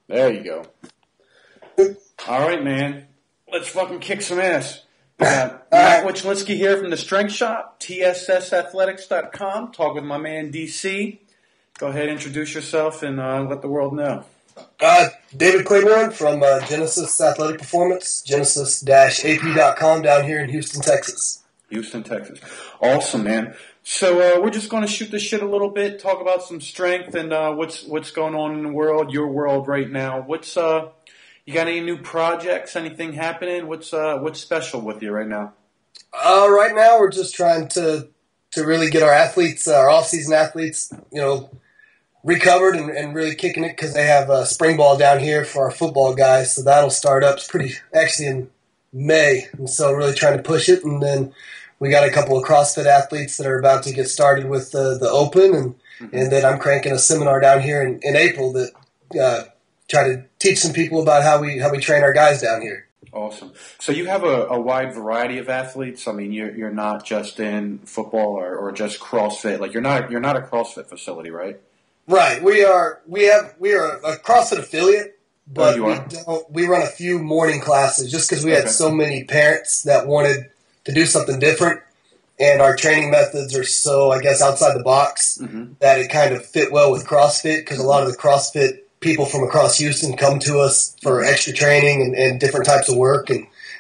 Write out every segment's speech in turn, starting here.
There you go. All right, man. Let's fucking kick some ass. We got Matt Wichlinski here from the Strength Shop, tssathletics.com. Talk with my man DC. Go ahead, introduce yourself, and let the world know. David Claiborne from Genesis Athletic Performance, genesis-ap.com down here in Houston, Texas. Houston, Texas. Awesome, man. So we're just going to shoot the shit a little bit, talk about some strength and what's going on in the world, your world right now. You got any new projects? Anything happening? What's special with you right now? Right now we're just trying to really get our athletes, our off-season athletes, recovered and really kicking it because they have spring ball down here for our football guys. So that'll start up actually in May, and so really trying to push it. And then we got a couple of CrossFit athletes that are about to get started with the Open, and then I'm cranking a seminar down here in April that try to teach some people about how we train our guys down here. Awesome. So you have a wide variety of athletes. I mean, you're not just in football or just CrossFit. Like you're not a CrossFit facility, right? Right. We are a CrossFit affiliate, but we run a few morning classes just because we had so many parents that wanted to do something different, and our training methods are so, I guess, outside the box that it kind of fit well with CrossFit because a lot of the CrossFit people from across Houston come to us for extra training and different types of work,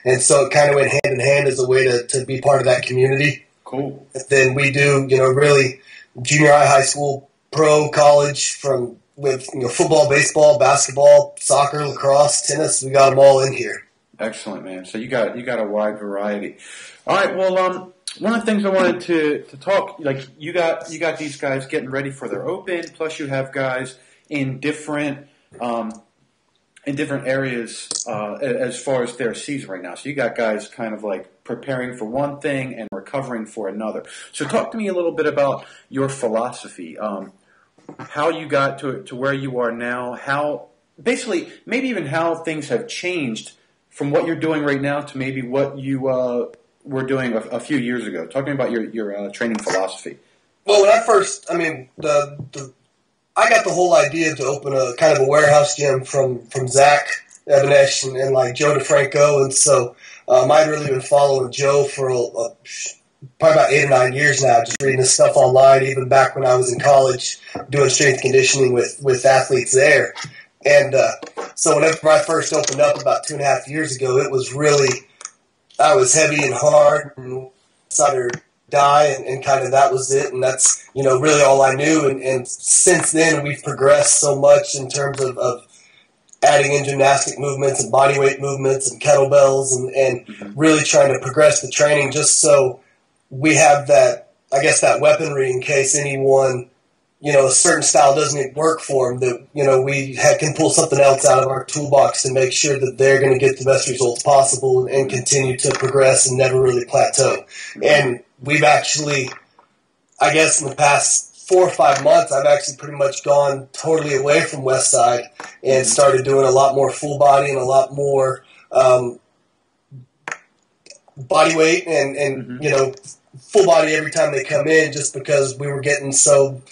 and so it kind of went hand in hand as a way to be part of that community. Cool. And then we do, really junior high school, pro, college, with football, baseball, basketball, soccer, lacrosse, tennis. We got them all in here. Excellent, man. So you got a wide variety. All right. Well, one of the things I wanted to talk, like you got these guys getting ready for their Open, plus you have guys in different areas as far as their season right now. So you got guys kind of like preparing for one thing and recovering for another. So talk to me a little bit about your philosophy, how you got to where you are now, how basically maybe even how things have changed from what you're doing right now to maybe what you were doing a few years ago. Talking about your training philosophy. Well, when I first, I got the whole idea to open a kind of a warehouse gym from Zach Evanesh and like Joe DeFranco, and so I'd really been following Joe for probably about 8 or 9 years now, just reading his stuff online, even back when I was in college doing strength conditioning with athletes there. And so whenever I first opened up about 2.5 years ago, it was really, I was heavy and hard and decided to die, and kind of that was it. And that's, really all I knew. And since then, we've progressed so much in terms of adding in gymnastic movements and bodyweight movements and kettlebells and really trying to progress the training just so we have that, I guess, that weaponry in case anyone, a certain style doesn't work for them, that, we can pull something else out of our toolbox to make sure that they're going to get the best results possible and continue to progress and never really plateau. And we've actually, I guess in the past 4 or 5 months, I've actually pretty much gone totally away from West Side and started doing a lot more full body and a lot more body weight and full body every time they come in, just because we were getting so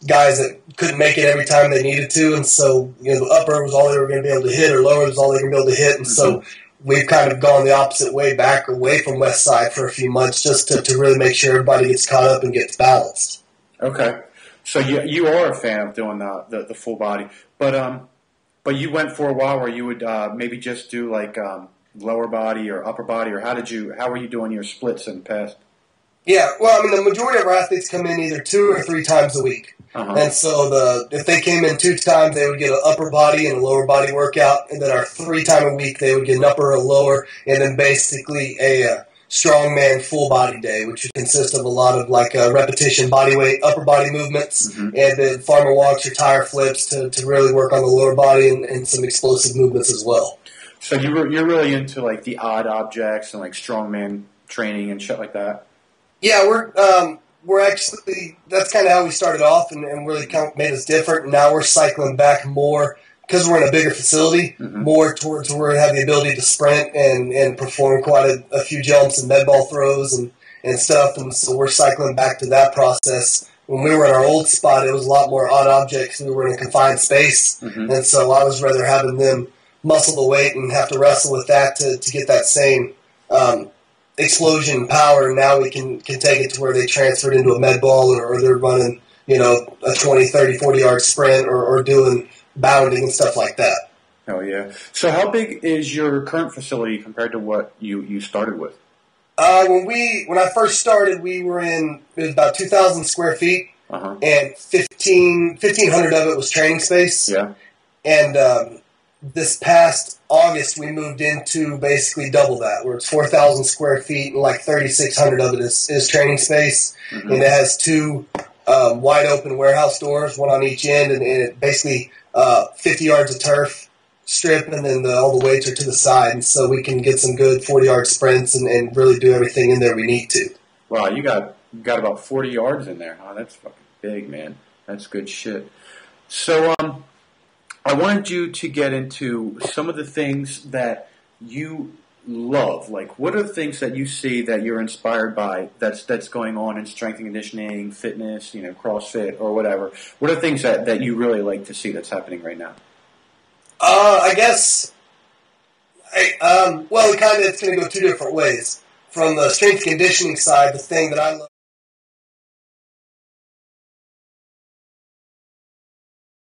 guys that couldn't make it every time they needed to, and so the upper was all they were going to be able to hit, or lower was all they were going to be able to hit, and so we've kind of gone the opposite way back, away from West Side for a few months, just to really make sure everybody gets caught up and gets balanced. Okay, so you are a fan of doing the full body, but you went for a while where you would maybe just do like lower body or upper body, or how were you doing your splits in the past? Yeah, well, the majority of our athletes come in either 2 or 3 times a week. And so if they came in 2 times, they would get an upper body and a lower body workout, and then our 3 time a week, they would get an upper, a lower, and then basically a strongman full body day, which would consist of a lot of like repetition body weight, upper body movements, and then farmer walks or tire flips to really work on the lower body and some explosive movements as well. So you're really into like the odd objects and like strongman training and shit like that? Yeah, we're actually, that's kind of how we started off and really kind of made us different. And now we're cycling back more, because we're in a bigger facility, more towards where we have the ability to sprint and perform quite a few jumps and med ball throws and stuff. And so we're cycling back to that process when we were in our old spot, it was a lot more on objects. We were in a confined space, and so I was rather having them muscle the weight and have to wrestle with that to get that same explosion power. And now we can take it to where they transfer it into a med ball, or they're running, a 20, 30, 40-yard sprint, or doing bounding and stuff like that. Oh, yeah. So how big is your current facility compared to what you started with? When I first started, it was about 2,000 square feet, and 1,500 of it was training space. Yeah. And this past August, we moved into basically double that, where it's 4,000 square feet and like 3,600 of it is training space. And it has two wide open warehouse doors, one on each end, and it basically 50 yards of turf strip, and then all the weights are to the side, and so we can get some good 40-yard sprints and really do everything in there we need to. Wow, you got about 40 yards in there. Oh, that's fucking big, man. That's good shit. So, I wanted you to get into some of the things that you love. Like, what are the things that you see that you're inspired by that's going on in strength and conditioning, fitness, CrossFit, or whatever? What are things that you really like to see that's happening right now? I guess, it's going to go two different ways. From the strength conditioning side, the thing that I love